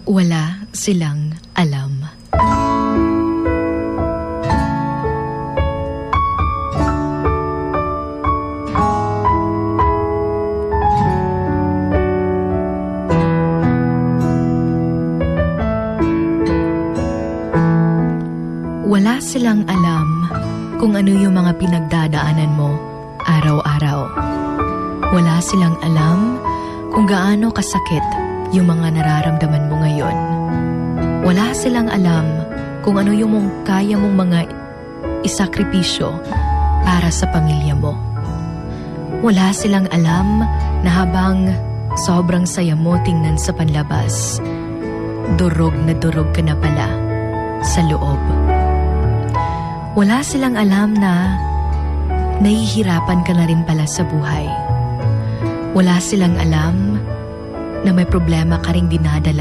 Wala silang alam. Wala silang alam kung ano yung mga pinagdadaanan mo araw-araw. Wala silang alam kung gaano kasakit yung mga nararamdaman mo ngayon. Wala silang alam kung ano yung kaya mong mga isakripisyo para sa pamilya mo. Wala silang alam na habang sobrang saya mo tingnan sa panlabas, durog na durog ka na pala sa loob. Wala silang alam na nahihirapan ka na rin pala sa buhay. Wala silang alam na may problema ka ring dinadala